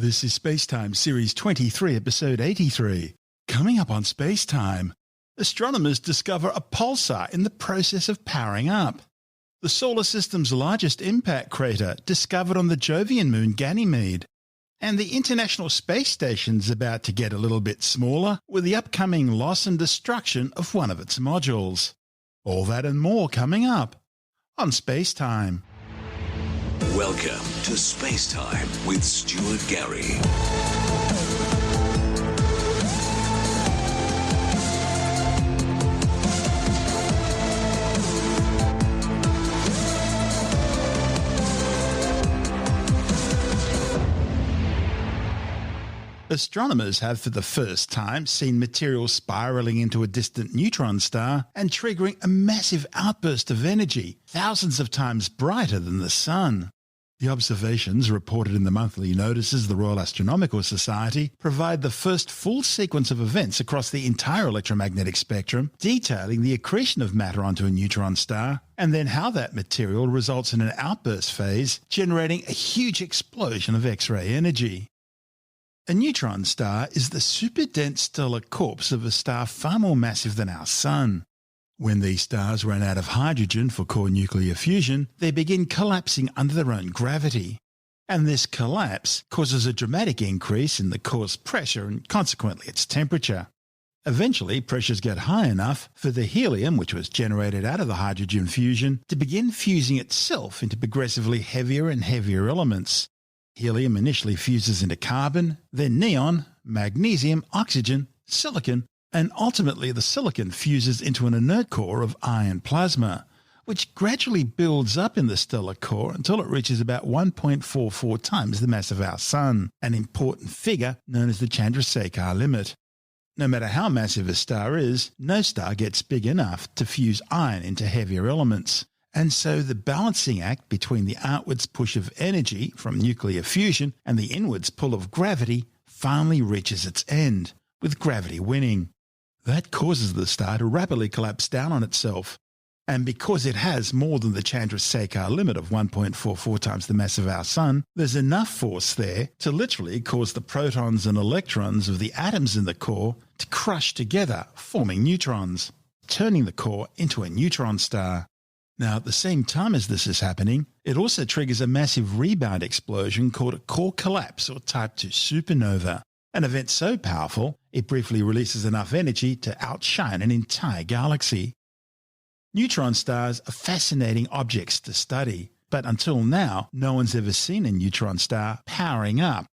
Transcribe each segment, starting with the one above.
This is SpaceTime Series 23, Episode 83. Coming up on SpaceTime, astronomers discover a pulsar in the process of powering up. The solar system's largest impact crater discovered on the Jovian moon Ganymede. And the International Space Station's about to get a little bit smaller with the upcoming loss and destruction of one of its modules. All that and more coming up on SpaceTime. Welcome to SpaceTime with Stuart Gary. Astronomers have for the first time seen material spiralling into a distant neutron star and triggering a massive outburst of energy, thousands of times brighter than the Sun. The observations, reported in the monthly notices of the Royal Astronomical Society, provide the first full sequence of events across the entire electromagnetic spectrum, detailing the accretion of matter onto a neutron star, and then how that material results in an outburst phase, generating a huge explosion of X-ray energy. A neutron star is the super-dense stellar corpse of a star far more massive than our Sun. When these stars run out of hydrogen for core nuclear fusion, they begin collapsing under their own gravity. And this collapse causes a dramatic increase in the core's pressure and consequently its temperature. Eventually, pressures get high enough for the helium, which was generated out of the hydrogen fusion, to begin fusing itself into progressively heavier and heavier elements. Helium initially fuses into carbon, then neon, magnesium, oxygen, silicon, and ultimately the silicon fuses into an inert core of iron plasma, which gradually builds up in the stellar core until it reaches about 1.44 times the mass of our Sun, an important figure known as the Chandrasekhar Limit. No matter how massive a star is, no star gets big enough to fuse iron into heavier elements. And so the balancing act between the outwards push of energy from nuclear fusion and the inwards pull of gravity finally reaches its end, with gravity winning. That causes the star to rapidly collapse down on itself. And because it has more than the Chandrasekhar limit of 1.44 times the mass of our Sun, there's enough force there to literally cause the protons and electrons of the atoms in the core to crush together, forming neutrons, turning the core into a neutron star. Now, at the same time as this is happening, it also triggers a massive rebound explosion called a core collapse or Type II supernova, an event so powerful it briefly releases enough energy to outshine an entire galaxy. Neutron stars are fascinating objects to study, but until now, no one's ever seen a neutron star powering up.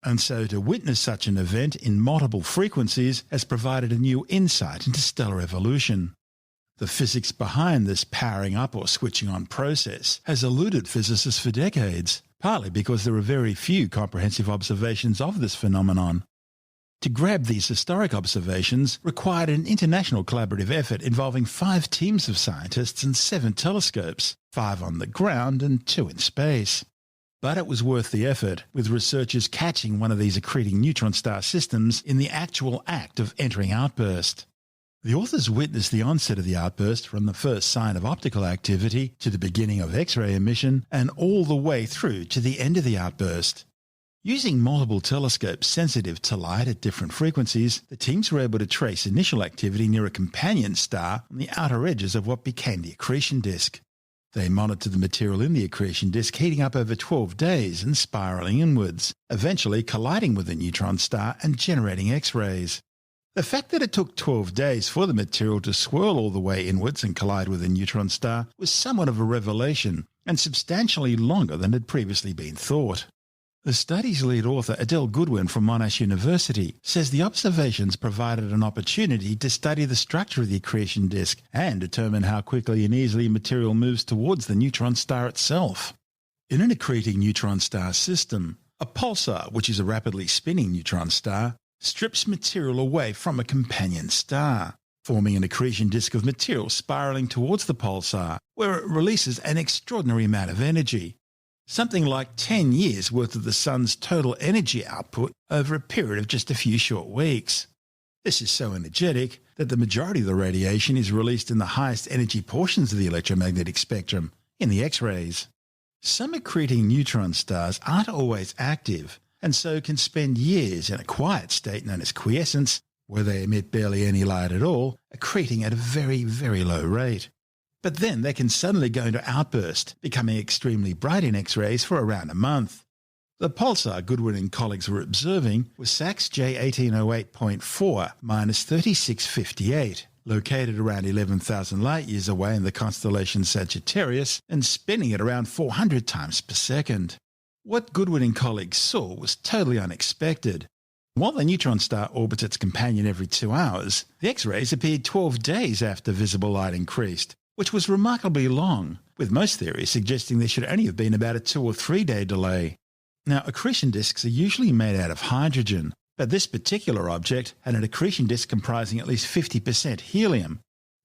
And so to witness such an event in multiple frequencies has provided a new insight into stellar evolution. The physics behind this powering up or switching on process has eluded physicists for decades, partly because there are very few comprehensive observations of this phenomenon. To grab these historic observations required an international collaborative effort involving 5 teams of scientists and 7 telescopes, 5 on the ground and 2 in space. But it was worth the effort, with researchers catching one of these accreting neutron star systems in the actual act of entering outburst. The authors witnessed the onset of the outburst from the first sign of optical activity to the beginning of X-ray emission and all the way through to the end of the outburst. Using multiple telescopes sensitive to light at different frequencies, the teams were able to trace initial activity near a companion star on the outer edges of what became the accretion disk. They monitored the material in the accretion disk heating up over 12 days and spiraling inwards, eventually colliding with the neutron star and generating X-rays. The fact that it took 12 days for the material to swirl all the way inwards and collide with a neutron star was somewhat of a revelation and substantially longer than had previously been thought. The study's lead author, Adele Goodwin from Monash University, says the observations provided an opportunity to study the structure of the accretion disk and determine how quickly and easily material moves towards the neutron star itself. In an accreting neutron star system, a pulsar, which is a rapidly spinning neutron star, strips material away from a companion star, forming an accretion disk of material spiraling towards the pulsar, where it releases an extraordinary amount of energy. Something like 10 years worth of the Sun's total energy output over a period of just a few short weeks. This is so energetic that the majority of the radiation is released in the highest energy portions of the electromagnetic spectrum, in the X-rays. Some accreting neutron stars aren't always active, and so can spend years in a quiet state known as quiescence, where they emit barely any light at all, accreting at a very, very low rate. But then they can suddenly go into outburst, becoming extremely bright in X-rays for around a month. The pulsar Goodwin and colleagues were observing was SAX J1808.4 minus 3658, located around 11,000 light-years away in the constellation Sagittarius and spinning at around 400 times per second. What Goodwin and colleagues saw was totally unexpected. While the neutron star orbits its companion every 2 hours, the X-rays appeared 12 days after visible light increased, which was remarkably long, with most theories suggesting there should only have been about a 2 or 3 day delay. Now, accretion disks are usually made out of hydrogen, but this particular object had an accretion disk comprising at least 50% helium.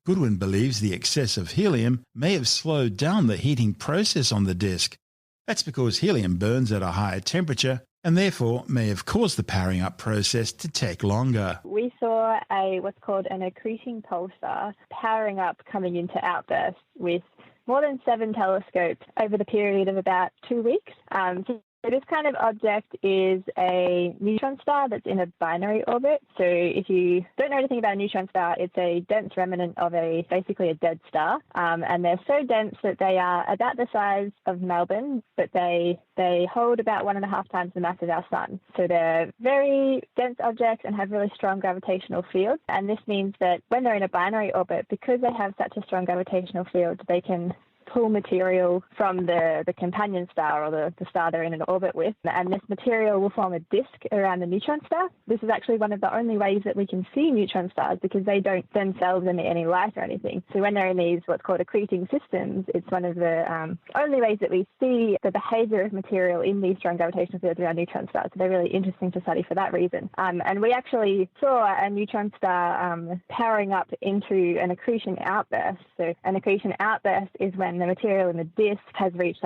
Goodwin believes the excess of helium may have slowed down the heating process on the disk. That's because helium burns at a higher temperature and therefore may have caused the powering up process to take longer. We saw what's called an accreting pulsar powering up coming into outburst with more than 7 telescopes over the period of about 2 weeks. So this kind of object is a neutron star that's in a binary orbit. So if you don't know anything about a neutron star, it's a dense remnant of basically a dead star. And they're so dense that they are about the size of Melbourne, but they hold about 1.5 times the mass of our sun. So they're very dense objects and have really strong gravitational fields. And this means that when they're in a binary orbit, because they have such a strong gravitational field, they can pull material from the companion star or the star they're in an orbit with, and this material will form a disk around the neutron star. This is actually one of the only ways that we can see neutron stars because they don't themselves emit any light or anything. So when they're in these what's called accreting systems, it's one of the only ways that we see the behavior of material in these strong gravitational fields around neutron stars. So they're really interesting to study for that reason. And we actually saw a neutron star powering up into an accretion outburst. So an accretion outburst is when the material in the disk has reached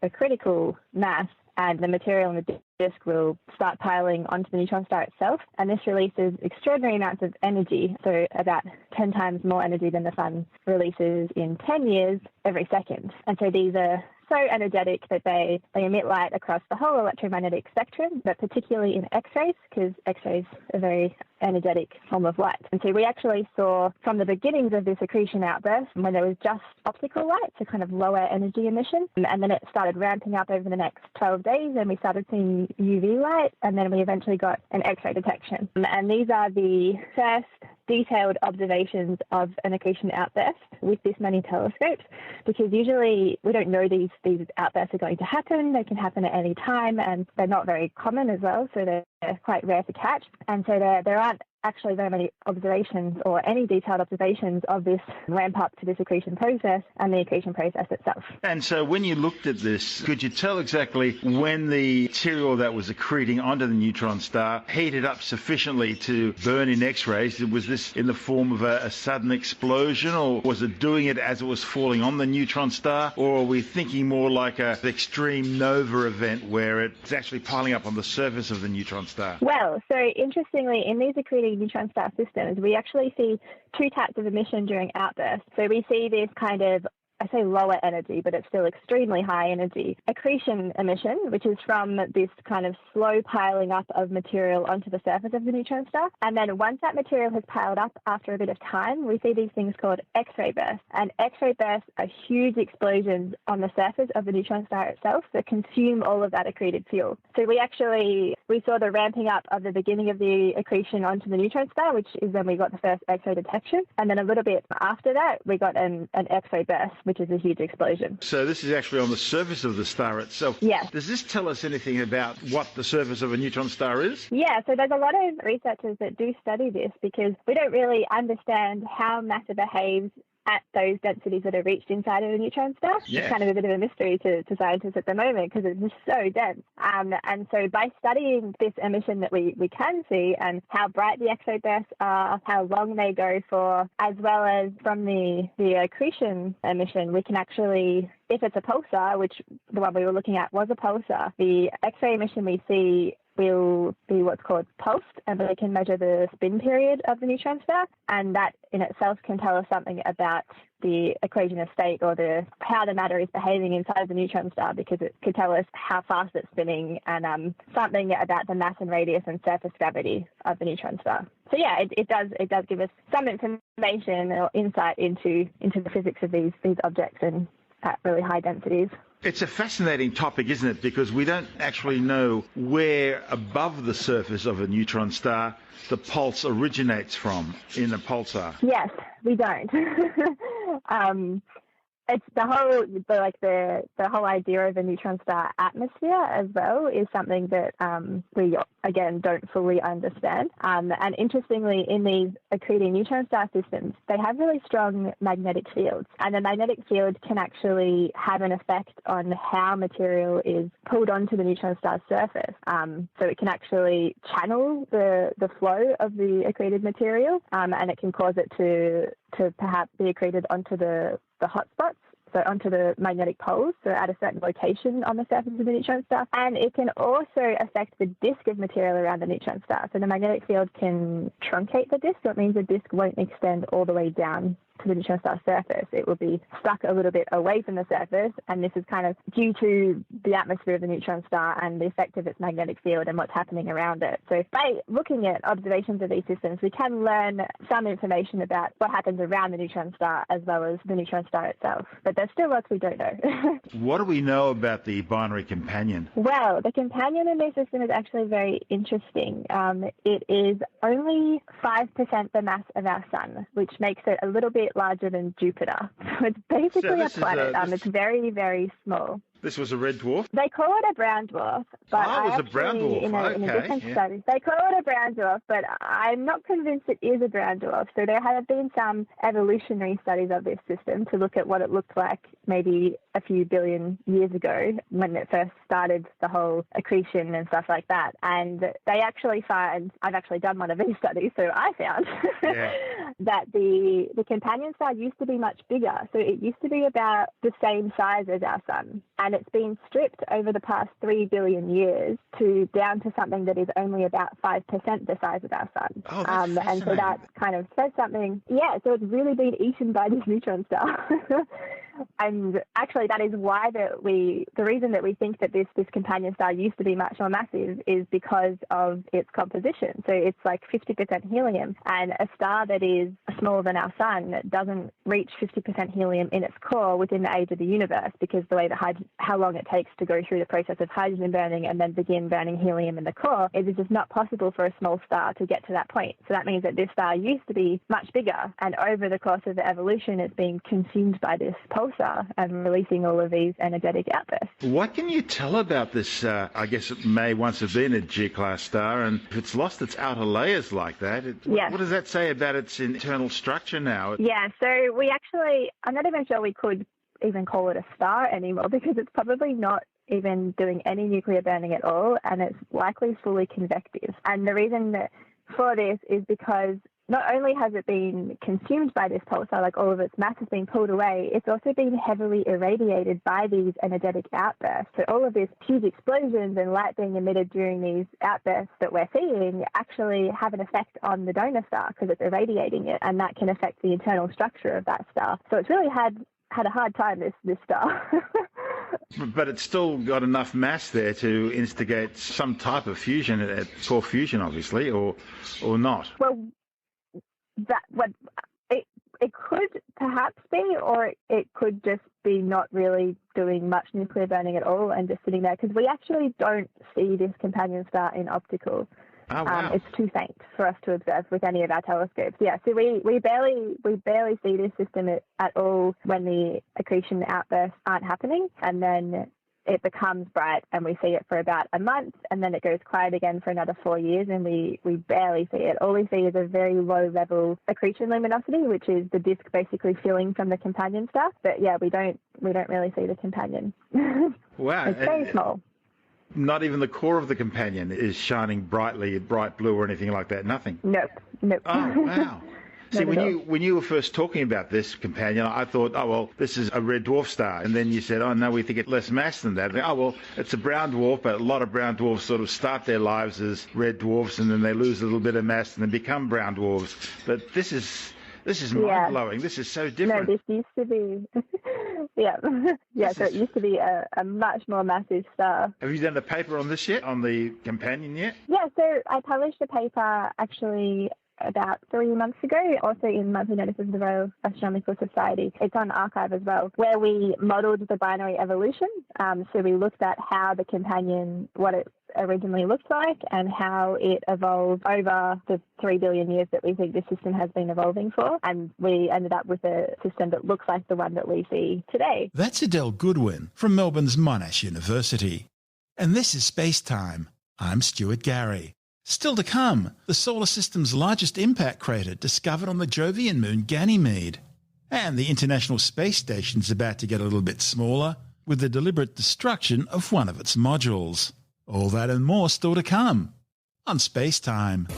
a critical mass, and the material in the disk will start piling onto the neutron star itself. And this releases extraordinary amounts of energy, so about 10 times more energy than the sun releases in 10 years every second. And so these are so energetic that they emit light across the whole electromagnetic spectrum, but particularly in X-rays, because X-rays are a very energetic form of light. And so we actually saw from the beginnings of this accretion outburst, when there was just optical light, so kind of lower energy emission, and then it started ramping up over the next 12 days, and we started seeing UV light, and then we eventually got an X-ray detection. And these are the first detailed observations of an accretion outburst with this many telescopes, because usually we don't know these outbursts are going to happen. They can happen at any time, and they're not very common as well, so they're quite rare to catch. And so there aren't actually very many observations or any detailed observations of this ramp up to this accretion process and the accretion process itself. And so when you looked at this, could you tell exactly when the material that was accreting onto the neutron star heated up sufficiently to burn in X-rays? Was this in the form of a sudden explosion, or was it doing it as it was falling on the neutron star? Or are we thinking more like an extreme nova event where it's actually piling up on the surface of the neutron star? Well, so interestingly, in these accreting neutron star systems, we actually see 2 types of emission during outbursts. So we see this kind of, I say lower energy, but it's still extremely high energy accretion emission, which is from this kind of slow piling up of material onto the surface of the neutron star. And then once that material has piled up after a bit of time, we see these things called X-ray bursts. And X-ray bursts are huge explosions on the surface of the neutron star itself that consume all of that accreted fuel. So we saw the ramping up of the beginning of the accretion onto the neutron star, which is when we got the first X-ray detection. And then a little bit after that, we got an X-ray burst, which is a huge explosion. So this is actually on the surface of the star itself. Yes. Does this tell us anything about what the surface of a neutron star is? Yeah, so there's a lot of researchers that do study this because we don't really understand how matter behaves at those densities that are reached inside of a neutron star. Yeah. It's kind of a bit of a mystery to scientists at the moment because it's just so dense. And so by studying this emission that we can see and how bright the X-ray bursts are, how long they go for, as well as from the accretion emission, we can actually, if it's a pulsar, which the one we were looking at was a pulsar, the X-ray emission we see will be what's called pulsed, and we can measure the spin period of the neutron star, and that in itself can tell us something about the equation of state, or how the matter is behaving inside the neutron star, because it could tell us how fast it's spinning and something about the mass and radius and surface gravity of the neutron star. So yeah, it does give us some information or insight into the physics of these objects and at really high densities. It's a fascinating topic, isn't it? Because we don't actually know where above the surface of a neutron star the pulse originates from in a pulsar. Yes, we don't. It's the whole idea of a neutron star atmosphere as well is something that we again don't fully understand. And interestingly, in these accreting neutron star systems, they have really strong magnetic fields, and the magnetic field can actually have an effect on how material is pulled onto the neutron star's surface. So it can actually channel the flow of the accreted material, and it can cause it to perhaps be accreted onto the hotspots, so onto the magnetic poles, so at a certain location on the surface of the neutron star. And it can also affect the disk of material around the neutron star. So the magnetic field can truncate the disk, so it means the disk won't extend all the way down to the neutron star surface. It will be stuck a little bit away from the surface, and this is kind of due to the atmosphere of the neutron star and the effect of its magnetic field and what's happening around it. So by looking at observations of these systems, we can learn some information about what happens around the neutron star as well as the neutron star itself. But there's still lots we don't know. What do we know about the binary companion? Well, the companion in this system is actually very interesting. It is only 5% the mass of our sun, which makes it a little bit larger than Jupiter. So it's basically a planet. It's very, very small. This was a red dwarf? They call it a brown dwarf, but it was a brown dwarf. In a different study, they call it a brown dwarf, but I'm not convinced it is a brown dwarf. So there have been some evolutionary studies of this system to look at what it looked like maybe a few billion years ago when it first started the whole accretion and stuff like that. And they actually find, I've actually done one of these studies, so I found that the companion star used to be much bigger. So it used to be about the same size as our sun. And it's been stripped over the past 3 billion years down to something that is only about 5% the size of our sun. Oh, that's and so that kind of says something. Yeah, so it's really been eaten by this neutron star. And actually, that is why the reason that we think that this companion star used to be much more massive is because of its composition. So it's like 50% helium, and a star that is smaller than our sun doesn't reach 50% helium in its core within the age of the universe, because the way that how long it takes to go through the process of hydrogen burning and then begin burning helium in the core is just not possible for a small star to get to that point. So that means that this star used to be much bigger, and over the course of the evolution, it's being consumed by this pulsar and releasing all of these energetic outbursts. What can you tell about this? I guess it may once have been a G-class star, and if it's lost its outer layers like that, what does that say about its internal structure now? Yeah, so I'm not even sure we could even call it a star anymore, because it's probably not even doing any nuclear burning at all, and it's likely fully convective. And the reason for this is because not only has it been consumed by this pulsar, like all of its mass has been pulled away, it's also been heavily irradiated by these energetic outbursts. So all of these huge explosions and light being emitted during these outbursts that we're seeing actually have an effect on the donor star, because it's irradiating it, and that can affect the internal structure of that star. So it's really had a hard time, this star. But it's still got enough mass there to instigate some type of fusion, core fusion, obviously, or not. Well, it could perhaps be, or it could just be not really doing much nuclear burning at all and just sitting there, because we actually don't see this companion star in optical. Oh, wow. It's too faint for us to observe with any of our telescopes. Yeah, so we barely see this system at all when the accretion outbursts aren't happening, and then it becomes bright and we see it for about a month, and then it goes quiet again for another 4 years, and we barely see it. All we see is a very low level accretion luminosity, which is the disk basically filling from the companion star. But yeah, we don't really see the companion. Wow. It's very small. Not even the core of the companion is shining bright blue or anything like that? Nothing? Nope. Oh, wow. See, not at all. when you were first talking about this companion, I thought, oh, well, this is a red dwarf star. And then you said, oh, no, we think it's less mass than that. Oh, well, it's a brown dwarf, but a lot of brown dwarfs sort of start their lives as red dwarfs and then they lose a little bit of mass and then become brown dwarfs. But this is mind-blowing. This is so different. No, this used to be, so it used to be a much more massive star. Have you done a paper on this yet, on the companion yet? Yeah, so I published a paper actually about 3 months ago, also in Monthly Notices of the Royal Astronomical Society. It's on archive as well, where we modelled the binary evolution. So we looked at how the companion, what it originally looked like and how it evolved over the 3 billion years that we think this system has been evolving for. And we ended up with a system that looks like the one that we see today. That's Adele Goodwin from Melbourne's Monash University. And this is SpaceTime. I'm Stuart Gary. Still to come, the solar system's largest impact crater discovered on the Jovian moon Ganymede. And the International Space Station's about to get a little bit smaller with the deliberate destruction of one of its modules. All that and more still to come on SpaceTime.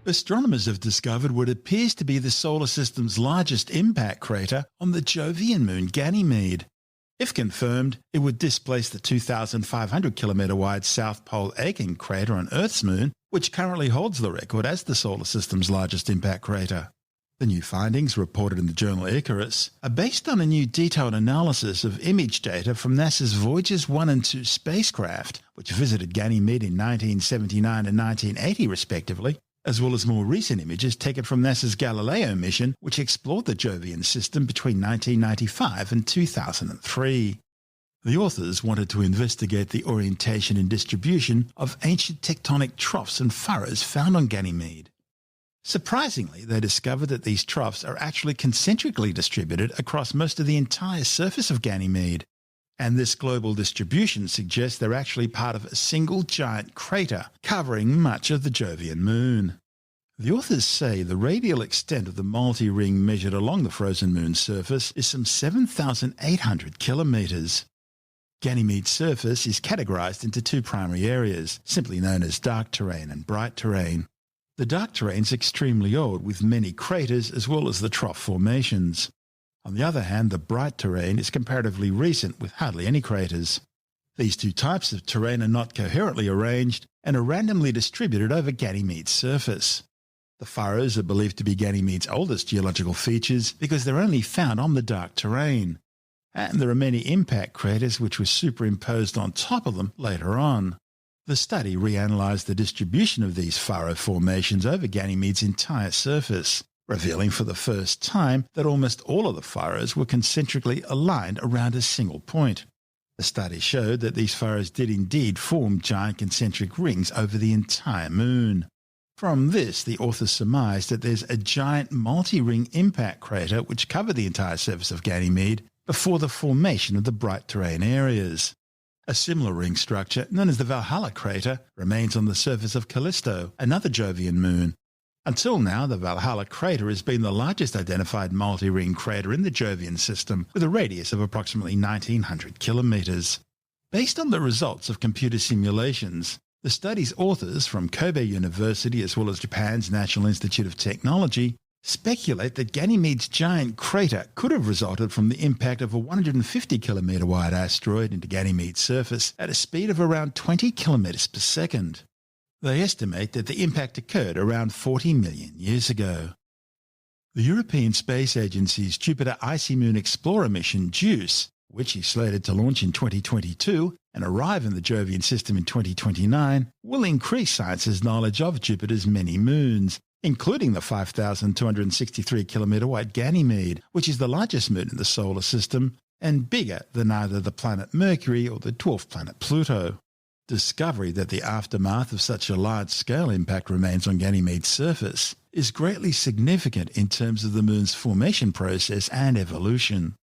Astronomers have discovered what appears to be the solar system's largest impact crater on the Jovian moon Ganymede. If confirmed, it would displace the 2,500 kilometre wide South Pole Aiken crater on Earth's moon, which currently holds the record as the solar system's largest impact crater. The new findings, reported in the journal Icarus, are based on a new detailed analysis of image data from NASA's Voyagers 1 and 2 spacecraft, which visited Ganymede in 1979 and 1980 respectively, as well as more recent images taken from NASA's Galileo mission, which explored the Jovian system between 1995 and 2003. The authors wanted to investigate the orientation and distribution of ancient tectonic troughs and furrows found on Ganymede. Surprisingly, they discovered that these troughs are actually concentrically distributed across most of the entire surface of Ganymede. And this global distribution suggests they're actually part of a single giant crater covering much of the Jovian moon. The authors say the radial extent of the multi-ring measured along the frozen moon's surface is some 7,800 kilometres. Ganymede's surface is categorised into two primary areas, simply known as dark terrain and bright terrain. The dark terrain is extremely old, with many craters as well as the trough formations. On the other hand, the bright terrain is comparatively recent with hardly any craters. These two types of terrain are not coherently arranged and are randomly distributed over Ganymede's surface. The furrows are believed to be Ganymede's oldest geological features because they're only found on the dark terrain. And there are many impact craters which were superimposed on top of them later on. The study reanalysed the distribution of these furrow formations over Ganymede's entire surface, revealing for the first time that almost all of the furrows were concentrically aligned around a single point. The study showed that these furrows did indeed form giant concentric rings over the entire moon. From this, the authors surmised that there's a giant multi-ring impact crater which covered the entire surface of Ganymede before the formation of the bright terrain areas. A similar ring structure, known as the Valhalla crater, remains on the surface of Callisto, another Jovian moon. Until now, the Valhalla crater has been the largest identified multi-ring crater in the Jovian system, with a radius of approximately 1,900 kilometres. Based on the results of computer simulations, the study's authors from Kobe University as well as Japan's National Institute of Technology speculate that Ganymede's giant crater could have resulted from the impact of a 150 kilometre wide asteroid into Ganymede's surface at a speed of around 20 kilometres per second. They estimate that the impact occurred around 40 million years ago. The European Space Agency's Jupiter Icy Moon Explorer mission JUICE, which is slated to launch in 2022 and arrive in the Jovian system in 2029, will increase science's knowledge of Jupiter's many moons, including the 5,263 kilometre wide Ganymede, which is the largest moon in the solar system and bigger than either the planet Mercury or the dwarf planet Pluto. Discovery that the aftermath of such a large-scale impact remains on Ganymede's surface is greatly significant in terms of the moon's formation process and evolution.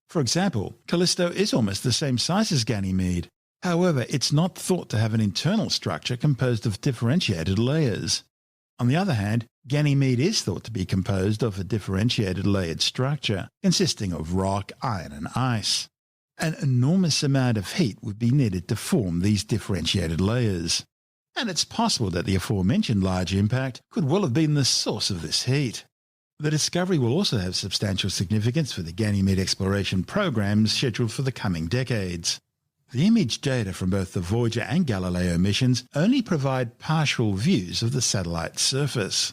For example, Callisto is almost the same size as Ganymede. However, it's not thought to have an internal structure composed of differentiated layers. On the other hand, Ganymede is thought to be composed of a differentiated layered structure consisting of rock, iron and ice. An enormous amount of heat would be needed to form these differentiated layers. And it's possible that the aforementioned large impact could well have been the source of this heat. The discovery will also have substantial significance for the Ganymede exploration programs scheduled for the coming decades. The image data from both the Voyager and Galileo missions only provide partial views of the satellite's surface.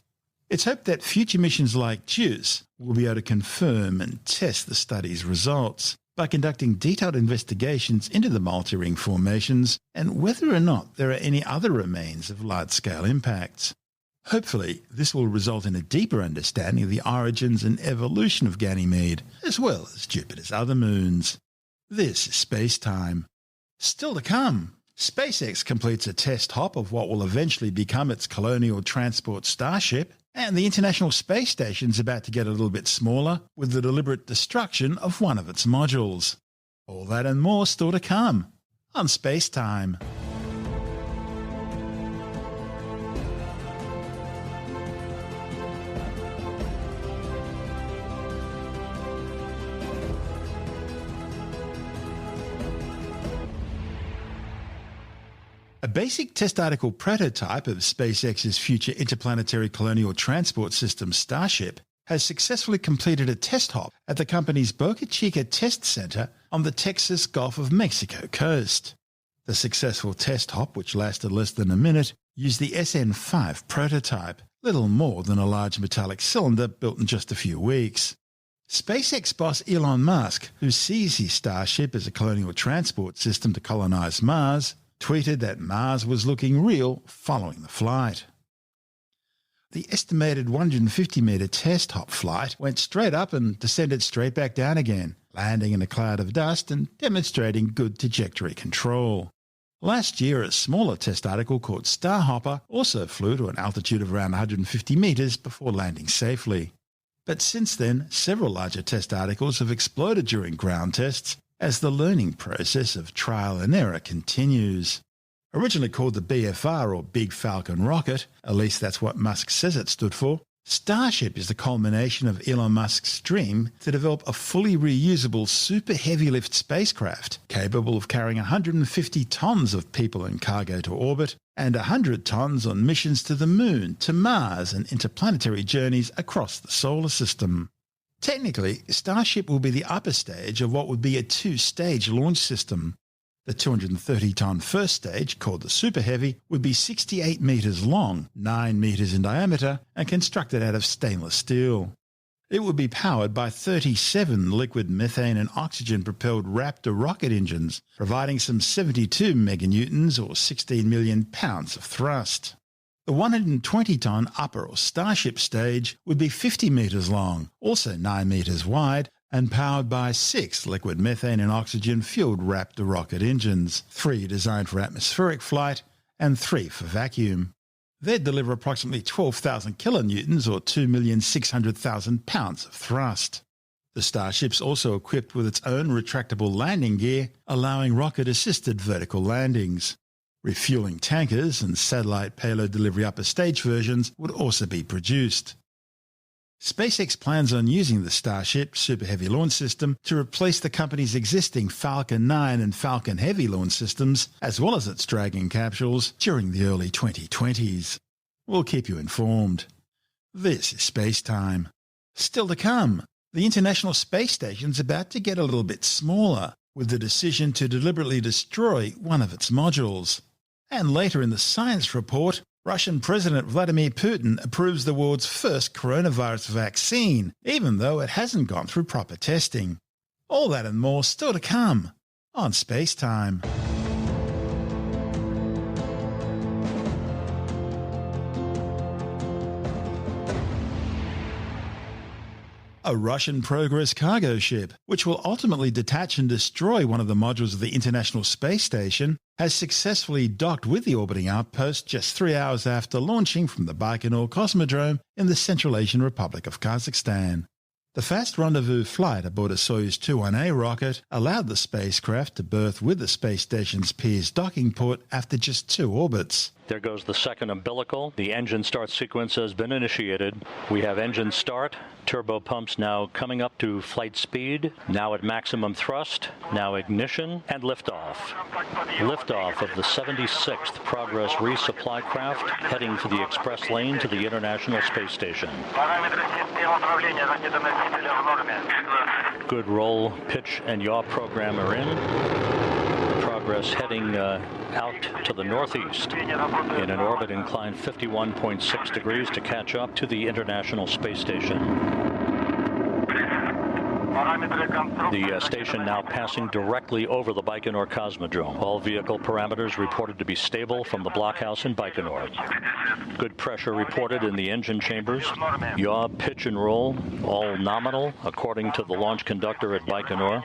It's hoped that future missions like JUICE will be able to confirm and test the study's results by conducting detailed investigations into the multi-ring formations and whether or not there are any other remains of large-scale impacts. Hopefully, this will result in a deeper understanding of the origins and evolution of Ganymede, as well as Jupiter's other moons. This is SpaceTime. Still to come, SpaceX completes a test hop of what will eventually become its colonial transport starship, and the International Space Station's about to get a little bit smaller with the deliberate destruction of one of its modules. All that and more still to come on SpaceTime. A basic test article prototype of SpaceX's future interplanetary colonial transport system Starship has successfully completed a test hop at the company's Boca Chica test center on the Texas Gulf of Mexico coast. The successful test hop, which lasted less than a minute, used the SN5 prototype, little more than a large metallic cylinder built in just a few weeks. SpaceX boss Elon Musk, who sees his Starship as a colonial transport system to colonize Mars, tweeted that Mars was looking real following the flight. The estimated 150-metre test hop flight went straight up and descended straight back down again, landing in a cloud of dust and demonstrating good trajectory control. Last year, a smaller test article called Starhopper also flew to an altitude of around 150 metres before landing safely. But since then, several larger test articles have exploded during ground tests as the learning process of trial and error continues. Originally called the BFR or Big Falcon rocket, at least that's what Musk says it stood for, Starship is the culmination of Elon Musk's dream to develop a fully reusable super heavy lift spacecraft capable of carrying 150 tons of people and cargo to orbit and 100 tons on missions to the Moon, to Mars and interplanetary journeys across the solar system. Technically, Starship will be the upper stage of what would be a two-stage launch system. The 230-ton first stage, called the Super Heavy, would be 68 metres long, 9 metres in diameter, and constructed out of stainless steel. It would be powered by 37 liquid methane and oxygen-propelled Raptor rocket engines, providing some 72 meganewtons or 16 million pounds of thrust. The 120-ton upper or Starship stage would be 50 metres long, also 9 metres wide, and powered by 6 liquid methane and oxygen-fueled Raptor rocket engines, 3 designed for atmospheric flight and 3 for vacuum. They'd deliver approximately 12,000 kilonewtons or 2,600,000 pounds of thrust. The Starship's also equipped with its own retractable landing gear, allowing rocket-assisted vertical landings. Refueling tankers and satellite payload delivery upper stage versions would also be produced. SpaceX plans on using the Starship Super Heavy launch system to replace the company's existing Falcon 9 and Falcon Heavy launch systems, as well as its Dragon capsules, during the early 2020s. We'll keep you informed. This is SpaceTime. Still to come, the International Space Station's about to get a little bit smaller, with the decision to deliberately destroy one of its modules. And later in the science report, Russian President Vladimir Putin approves the world's first coronavirus vaccine, even though it hasn't gone through proper testing. All that and more still to come on SpaceTime. A Russian Progress cargo ship, which will ultimately detach and destroy one of the modules of the International Space Station, has successfully docked with the orbiting outpost just 3 hours after launching from the Baikonur Cosmodrome in the Central Asian Republic of Kazakhstan. The fast rendezvous flight aboard a Soyuz 21A rocket allowed the spacecraft to berth with the space station's Pirs docking port after just 2 orbits. There goes the second umbilical. The engine start sequence has been initiated. We have engine start, turbo pumps now coming up to flight speed, now at maximum thrust, now ignition, and liftoff. Liftoff of the 76th Progress resupply craft heading for the express lane to the International Space Station. Good roll, pitch, and yaw program are in. Progress heading out to the northeast in an orbit inclined 51.6 degrees to catch up to the International Space Station. The station now passing directly over the Baikonur Cosmodrome. All vehicle parameters reported to be stable from the blockhouse in Baikonur. Good pressure reported in the engine chambers. Yaw, pitch, and roll, all nominal, according to the launch conductor at Baikonur.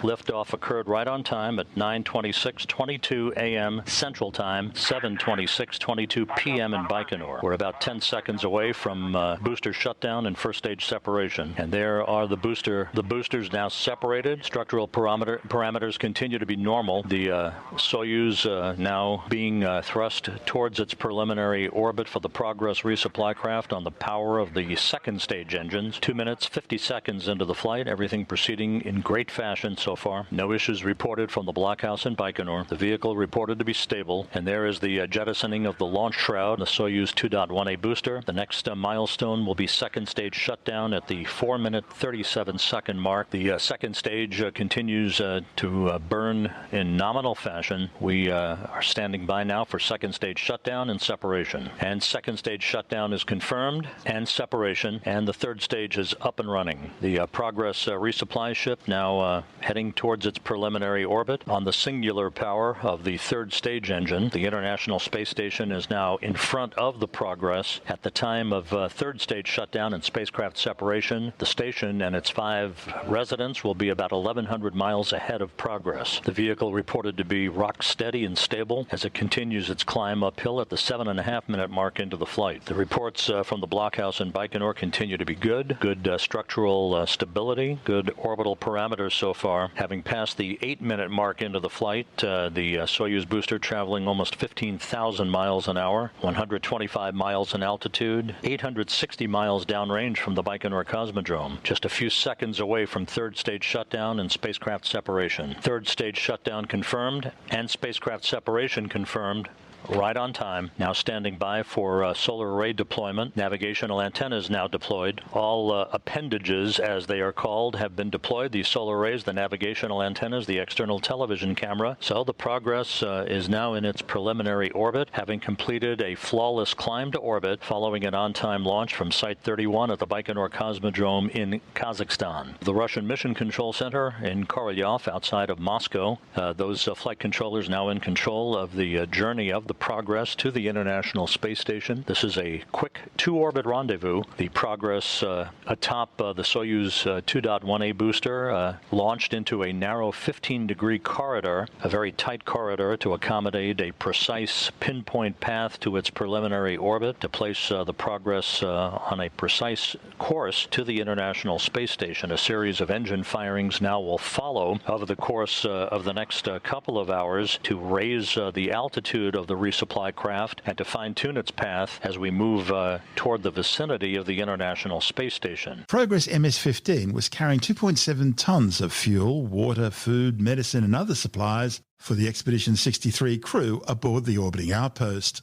Liftoff occurred right on time at 9:26:22 a.m. Central Time, 7:26:22 p.m. in Baikonur. We're about 10 seconds away from booster shutdown and first stage separation. And there are the boosters now separated. Structural parameters continue to be normal. The Soyuz now being thrust towards its preliminary orbit for the Progress resupply craft on the power of the second stage engines. 2 minutes, 50 seconds into the flight. Everything proceeding in great fashion so far. No issues reported from the blockhouse in Baikonur. The vehicle reported to be stable. And there is the jettisoning of the launch shroud, the Soyuz 2.1A booster. The next milestone will be second stage shutdown at the 4-minute, 37-second mark. The second stage continues to burn in nominal fashion. We are standing by now for second stage shutdown and separation. And second stage shutdown is confirmed and separation, and the third stage is up and running. The Progress resupply ship now heading towards its preliminary orbit on the singular power of the third stage engine. The International Space Station is now in front of the Progress. At the time of third stage shutdown and spacecraft separation, the station and its 5 residents will be about 1,100 miles ahead of Progress. The vehicle reported to be rock steady and stable as it continues its climb uphill at the 7.5-minute mark into the flight. The reports from the blockhouse in Baikonur continue to be good. Good structural stability, good orbital parameters so far. Having passed the 8-minute mark into the flight, the Soyuz booster traveling almost 15,000 miles an hour, 125 miles in altitude, 860 miles downrange from the Baikonur Cosmodrome, just a few seconds away from third stage shutdown and spacecraft separation. Third stage shutdown confirmed and spacecraft separation confirmed. Right on time. Now standing by for solar array deployment. Navigational antennas now deployed. All appendages, as they are called, have been deployed. The solar arrays, the navigational antennas, the external television camera. So the Progress is now in its preliminary orbit, having completed a flawless climb to orbit following an on-time launch from Site 31 at the Baikonur Cosmodrome in Kazakhstan. The Russian Mission Control Center in Korolyov outside of Moscow. Those flight controllers now in control of the journey of the Progress to the International Space Station. This is a quick 2-orbit rendezvous. The Progress atop the Soyuz 2.1A booster launched into a narrow 15-degree corridor, a very tight corridor to accommodate a precise pinpoint path to its preliminary orbit to place the Progress on a precise course to the International Space Station. A series of engine firings now will follow over the course of the next couple of hours to raise the altitude of the resupply craft and to fine-tune its path as we move toward the vicinity of the International Space Station. Progress MS-15 was carrying 2.7 tons of fuel, water, food, medicine and other supplies for the Expedition 63 crew aboard the orbiting outpost.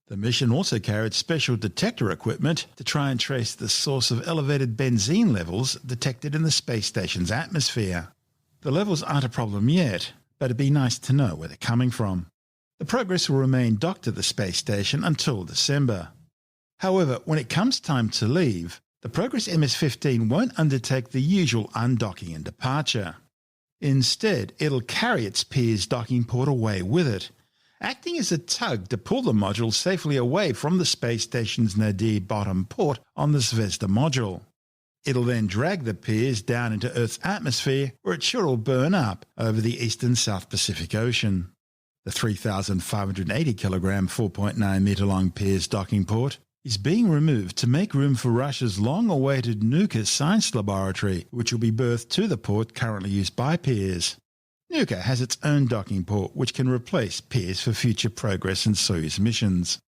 The mission also carried special detector equipment to try and trace the source of elevated benzene levels detected in the space station's atmosphere. The levels aren't a problem yet, but it'd be nice to know where they're coming from. The Progress will remain docked at the space station until December. However, when it comes time to leave, the Progress MS-15 won't undertake the usual undocking and departure. Instead, it'll carry its Pirs docking port away with it, acting as a tug to pull the module safely away from the space station's nadir bottom port on the Zvezda module. It'll then drag the Pirs down into Earth's atmosphere, where it sure will burn up over the eastern South Pacific Ocean. The 3,580-kilogram, 4.9-metre-long Pirs docking port is being removed to make room for Russia's long-awaited Nuka science laboratory, which will be berthed to the port currently used by Pirs. Nuka has its own docking port which can replace Pirs for future Progress and Soyuz missions.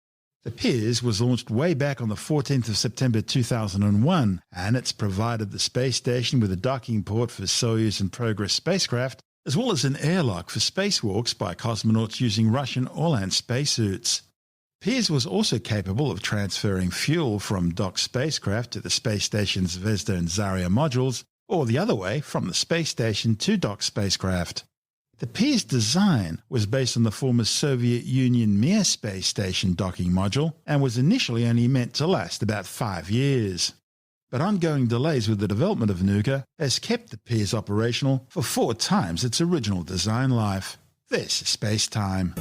The Pirs was launched way back on the 14th of September 2001, and it's provided the space station with a docking port for Soyuz and Progress spacecraft, as well as an airlock for spacewalks by cosmonauts using Russian Orlan spacesuits. Pirs was also capable of transferring fuel from docked spacecraft to the space station's Zvezda and Zarya modules, or the other way, from the space station to docked spacecraft. The Pirs design was based on the former Soviet Union Mir space station docking module and was initially only meant to last about 5 years. But ongoing delays with the development of Nuka has kept the Pirs operational for 4 times its original design life. This is SpaceTime.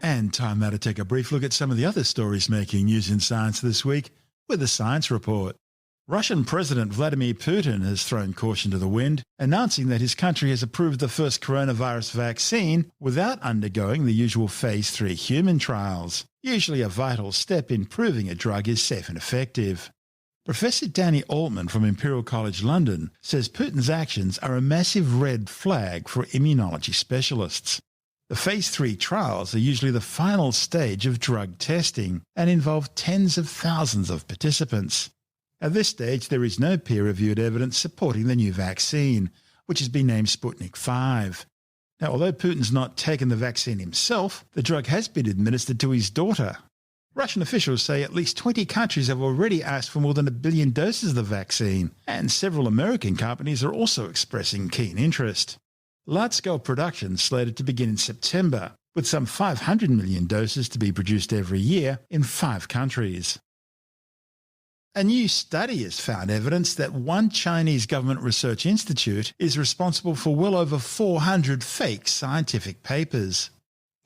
And time now to take a brief look at some of the other stories making news in science this week with a science report. Russian President Vladimir Putin has thrown caution to the wind, announcing that his country has approved the first coronavirus vaccine without undergoing the usual Phase 3 human trials, usually a vital step in proving a drug is safe and effective. Professor Danny Altman from Imperial College London says Putin's actions are a massive red flag for immunology specialists. The Phase 3 trials are usually the final stage of drug testing and involve tens of thousands of participants. At this stage, there is no peer-reviewed evidence supporting the new vaccine, which has been named Sputnik V. Now, although Putin's not taken the vaccine himself, the drug has been administered to his daughter. Russian officials say at least 20 countries have already asked for more than 1 billion doses of the vaccine, and several American companies are also expressing keen interest. Large-scale production slated to begin in September, with some 500 million doses to be produced every year in 5 countries. A new study has found evidence that one Chinese government research institute is responsible for well over 400 fake scientific papers.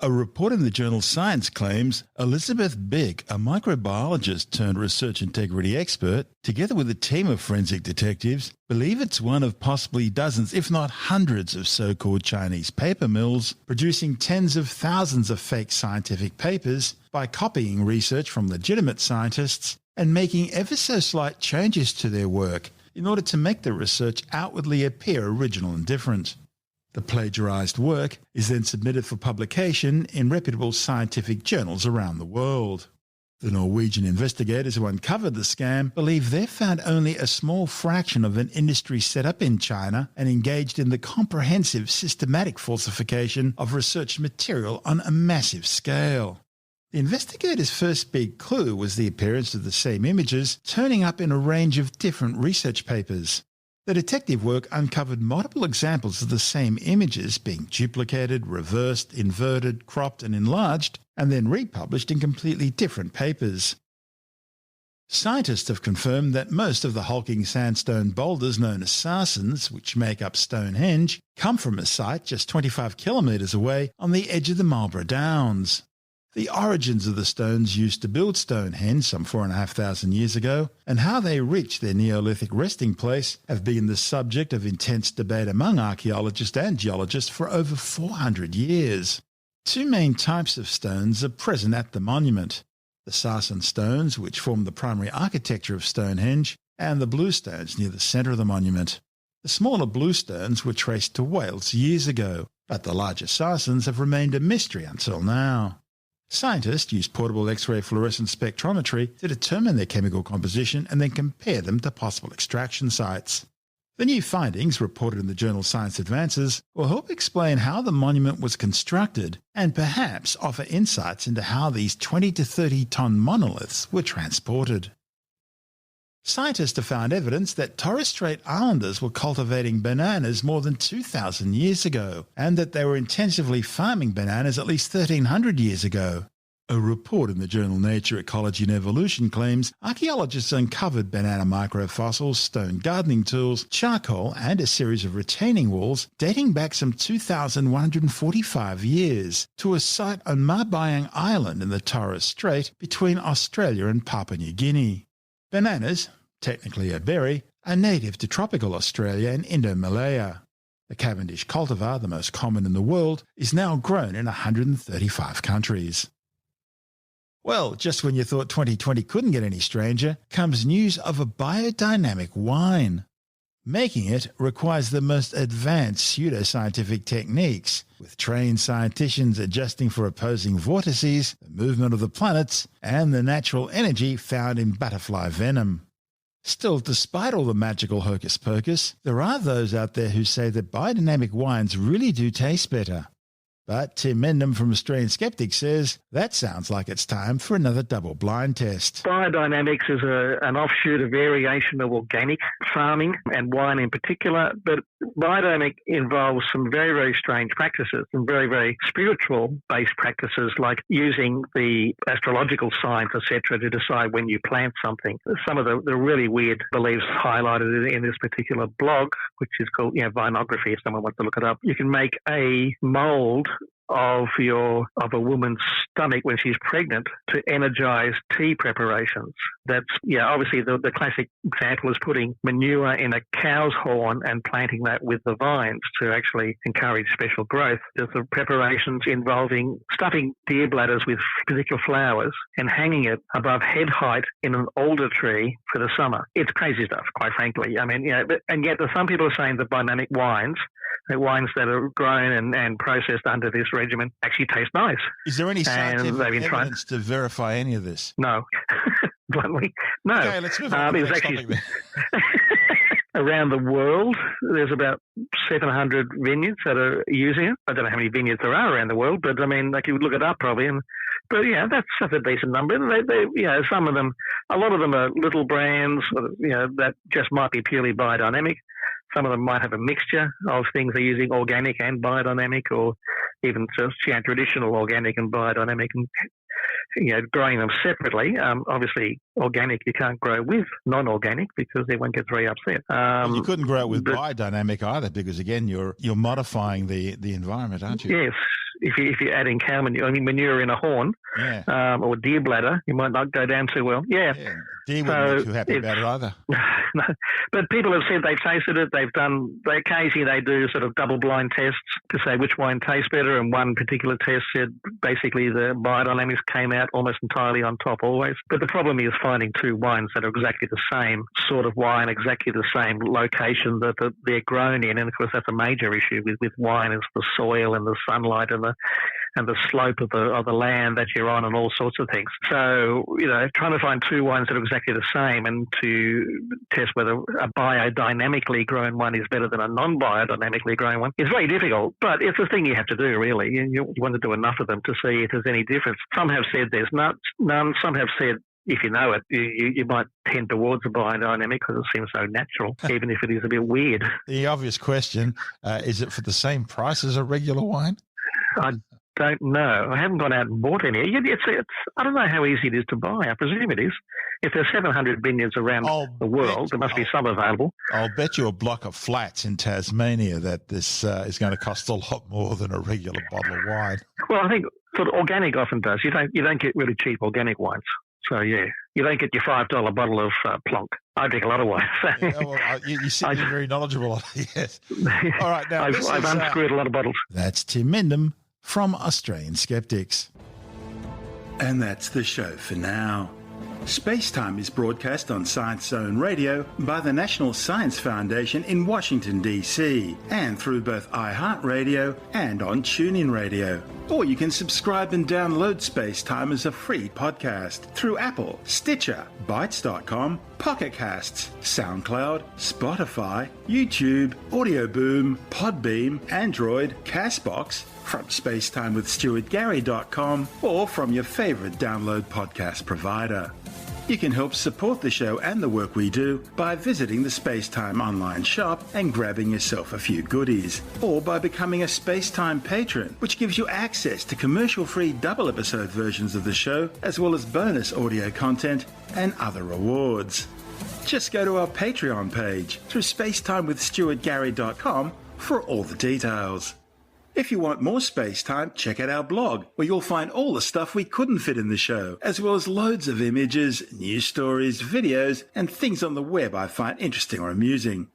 A report in the journal Science claims Elizabeth Big, a microbiologist turned research integrity expert, together with a team of forensic detectives, believe it's one of possibly dozens, if not hundreds, of so-called Chinese paper mills producing tens of thousands of fake scientific papers by copying research from legitimate scientists and making ever so slight changes to their work in order to make the research outwardly appear original and different. The plagiarized work is then submitted for publication in reputable scientific journals around the world. The Norwegian investigators who uncovered the scam believe they've found only a small fraction of an industry set up in China and engaged in the comprehensive, systematic falsification of research material on a massive scale. The investigators' first big clue was the appearance of the same images turning up in a range of different research papers. The detective work uncovered multiple examples of the same images being duplicated, reversed, inverted, cropped and enlarged, and then republished in completely different papers. Scientists have confirmed that most of the hulking sandstone boulders known as sarsens, which make up Stonehenge, come from a site just 25 kilometres away on the edge of the Marlborough Downs. The origins of the stones used to build Stonehenge some 4,500 years ago, and how they reached their Neolithic resting place have been the subject of intense debate among archaeologists and geologists for over 400 years. 2 main types of stones are present at the monument: the sarsen stones, which form the primary architecture of Stonehenge, and the blue stones near the centre of the monument. The smaller blue stones were traced to Wales years ago, but the larger sarsens have remained a mystery until now. Scientists use portable X-ray fluorescent spectrometry to determine their chemical composition and then compare them to possible extraction sites. The new findings, reported in the journal Science Advances, will help explain how the monument was constructed and perhaps offer insights into how these 20 to 30-ton monoliths were transported. Scientists have found evidence that Torres Strait Islanders were cultivating bananas more than 2,000 years ago, and that they were intensively farming bananas at least 1,300 years ago. A report in the journal Nature, Ecology and Evolution claims archaeologists uncovered banana microfossils, stone gardening tools, charcoal and a series of retaining walls dating back some 2,145 years to a site on Marbayang Island in the Torres Strait between Australia and Papua New Guinea. Bananas, technically a berry, are native to tropical Australia and Indo-Malaya. The Cavendish cultivar, the most common in the world, is now grown in 135 countries. Well, just when you thought 2020 couldn't get any stranger, comes news of a biodynamic wine. Making it requires the most advanced pseudoscientific techniques, with trained scientists adjusting for opposing vortices, the movement of the planets, and the natural energy found in butterfly venom. Still, despite all the magical hocus-pocus, there are those out there who say that biodynamic wines really do taste better. But Tim Mendham from Australian Skeptics says that sounds like it's time for another double-blind test. Biodynamics is an offshoot, a variation of organic farming and wine in particular, but biodynamic involves some very, very strange practices, some very, very spiritual-based practices like using the astrological signs, etc., to decide when you plant something. Some of the really weird beliefs highlighted in this particular blog, which is called Vinography, if someone wants to look it up. You can make a mould of a woman's stomach when she's pregnant to energize tea preparations. That's obviously the classic example is putting manure in a cow's horn and planting that with the vines to actually encourage special growth. There's the preparations involving stuffing deer bladders with particular flowers and hanging it above head height in an alder tree for the summer. It's crazy stuff, quite frankly. I mean, and yet some people are saying that biodynamic wines, the wines that are grown and processed under this regimen, actually taste nice. Is there any scientific evidence to verify any of this? No. Bluntly, no. Okay, let's move on to the next topic then. Around the world, there's about 700 vineyards that are using it. I don't know how many vineyards there are around the world, but I mean, like you would look it up probably. But that's a decent number. They some of them, a lot of them are little brands, that just might be purely biodynamic. Some of them might have a mixture of things they're using, organic and biodynamic, or even just traditional organic and biodynamic, and growing them separately. Obviously, organic you can't grow with non-organic because everyone gets very upset. You couldn't grow it with biodynamic either because, again, you're modifying the environment, aren't you? Yes. If you're adding cow manure in a horn or deer bladder, you might not go down too well. Yeah. Deer wouldn't be too happy about it either. No. But people have said they've tasted it. Occasionally they do sort of double-blind tests to say which wine tastes better, and one particular test said basically the biodynamics came out almost entirely on top always. But the problem is finding two wines that are exactly the same sort of wine, exactly the same location that they're grown in. And, of course, that's a major issue with wine is the soil and the sunlight and the slope of the land that you're on and all sorts of things. So, trying to find two wines that are exactly the same and to test whether a biodynamically grown one is better than a non-biodynamically grown one is very difficult, but it's a thing you have to do, really. You want to do enough of them to see if there's any difference. Some have said there's none. Some have said if you know it, you might tend towards a biodynamic because it seems so natural, even if it is a bit weird. The obvious question, is it for the same price as a regular wine? I don't know. I haven't gone out and bought any. I don't know how easy it is to buy. I presume it is. If there's 700 vineyards around the world, there must be some available. I'll bet you a block of flats in Tasmania that this is going to cost a lot more than a regular bottle of wine. Well, I think sort of organic often does. You don't get really cheap organic wines. So, you don't get your $5 bottle of Plonk. I drink a lot of wine. So. You seem very knowledgeable on it, yes. All right, now I've unscrewed a lot of bottles. That's Tim Mendham from Australian Skeptics. And that's the show for now. SpaceTime is broadcast on Science Zone Radio by the National Science Foundation in Washington, D.C., and through both iHeartRadio and on TuneIn Radio. Or you can subscribe and download SpaceTime as a free podcast through Apple, Stitcher, Bytes.com, Pocket Casts, SoundCloud, Spotify, YouTube, Audio Boom, Podbeam, Android, Castbox, from spacetimewithstuartgary.com, or from your favorite download podcast provider. You can help support the show and the work we do by visiting the SpaceTime online shop and grabbing yourself a few goodies, or by becoming a SpaceTime patron, which gives you access to commercial-free double-episode versions of the show, as well as bonus audio content and other rewards. Just go to our Patreon page through spacetimewithstuartgary.com for all the details. If you want more SpaceTime, check out our blog, where you'll find all the stuff we couldn't fit in the show, as well as loads of images, news stories, videos, and things on the web I find interesting or amusing.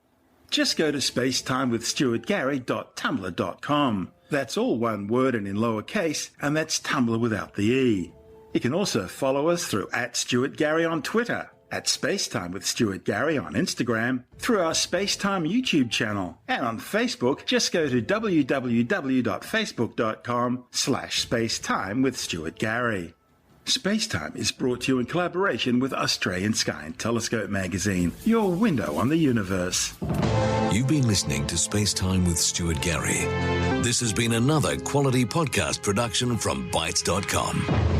Just go to spacetimewithstuartgary.tumblr.com. That's all one word and in lowercase, and that's Tumblr without the E. You can also follow us through @StuartGary on Twitter, @SpaceTime with Stuart Gary on Instagram, through our SpaceTime YouTube channel, and on Facebook, just go to www.facebook.com/spacetime with Stuart Gary. SpaceTime is brought to you in collaboration with Australian Sky and Telescope magazine, your window on the universe. You've been listening to SpaceTime with Stuart Gary. This has been another quality podcast production from Bytes.com.